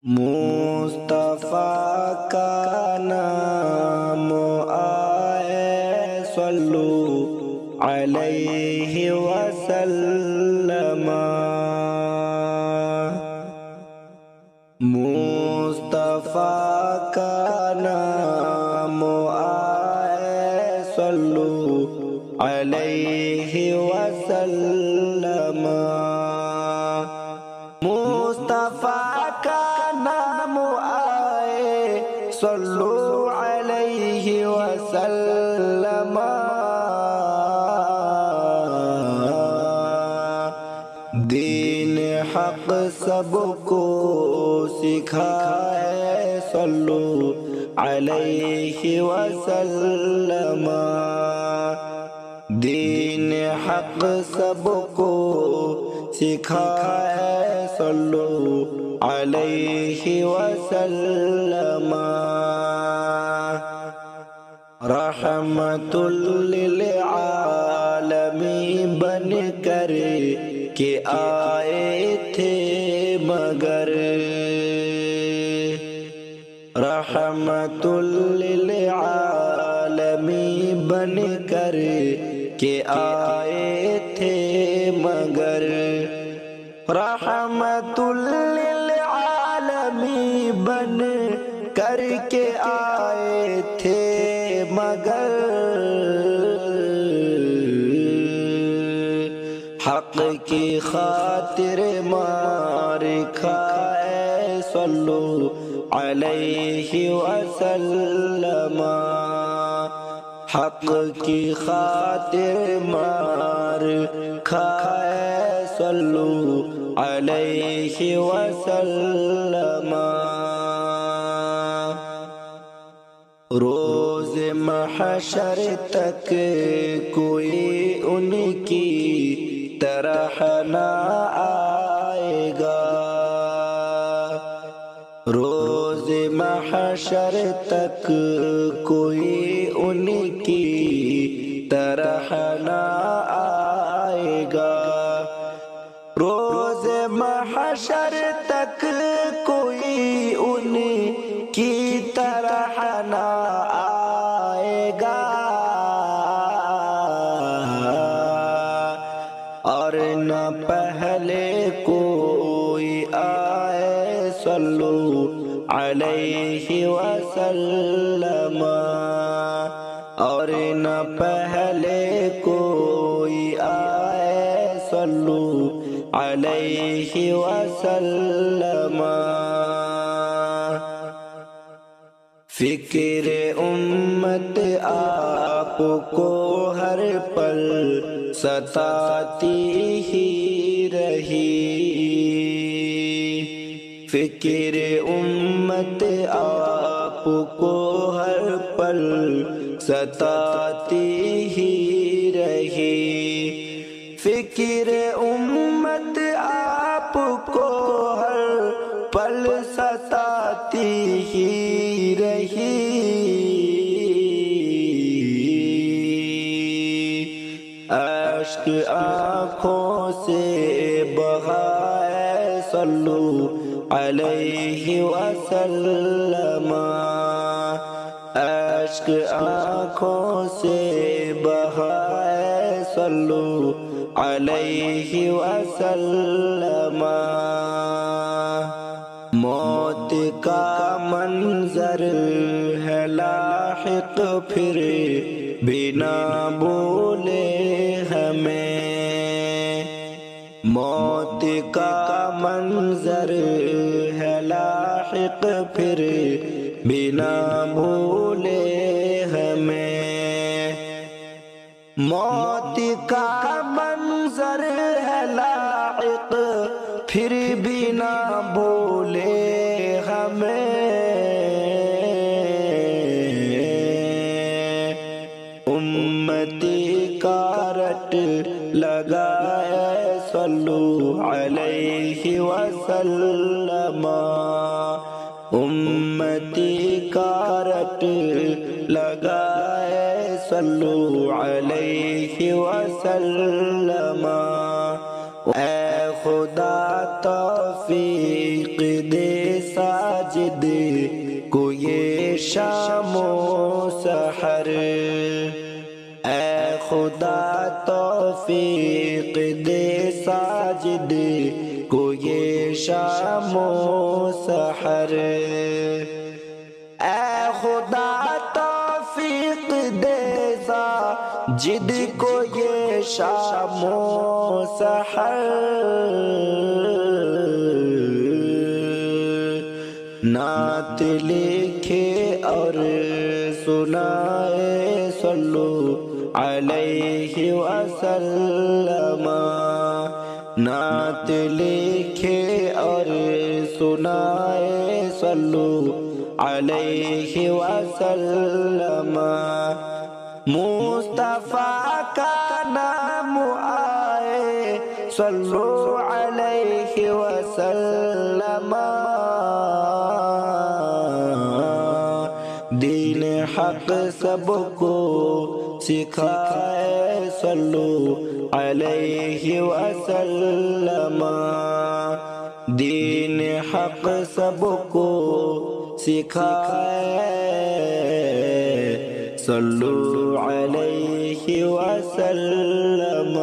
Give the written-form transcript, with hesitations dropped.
مصطفیٰ کا نام آئے صلو علیہ وسلم، مصطفیٰ کا نام آئے صلو علیہ وسلم، مصطفیٰ کا نام آئے صلو علیہ وسلم، دین حق سب کو سکھائے صلو علیہ وسلم، دین حق سب کو سکھائے صلو علیہ وسلم، رحمت للعالمین بن کر کے آئے تھے مگر، رحمت للعالمین بن کر کے آئے تھے مگر، رحمت للعالمین بن کر کے آئے تھے مگر، حق کی خاطر مار کھائے صلو علیہ وسلم، حق کی خاطر مار کھائے صلو علیہ وسلم، روز محشر تک کوئی ان کی طرح نہ آئے گا، روز محشر تک کوئی ان کی طرح نہ آئے گا، روز محشر تک کوئی ان کی طرح نہ آئے گا، اور نہ پہلے کوئی آئے صلو علیہ وسلم، اور نہ پہلے کوئی آئے صلو علیہ وسلم، فکر امت آپ کو ہر پل ستاتی ہی رہی، فکر امت آپ کو ہر پل ستاتی ہی رہی، فکر امت آپ کو ہر پل ستاتی ہی رہی، اشک آنکھوں سے بہائے صلو علیہ وسلم، اشک آنکھوں سے بہائے صلو علیہ وسلم، موت کا منظر ہے لاحق پھر بھی نہ بھولے ہمیں، موت کا منظر ہے لاحق پھر بھی نہ بھولے ہمیں، موت کا منظر ہے لاحق پھر بھی نہ بھولے ہمیں، امتی کا رٹ لگائے صلو علیہ وسلم، امتی کا رٹ لگائے صلو علیہ وسلم، اے خدا توفیق دے ساجد کو یہ شام و سحر، اے خدا توفیق دے ساجد کو یہ شام و سحر، اے خدا توفیق دے ساجد کو یہ شام و سحر، نعت لکھے اور سنائے صلو علیہ وسلم، نعت لکھے اور سنائے صلو علیہ وسلم، مصطفیٰ کا نام آئے صلو علیہ وسلم، دین حق سب کو سکھائے صلو علیہ وسلم، دین حق سب کو سکھائے صلو علیہ وسلم۔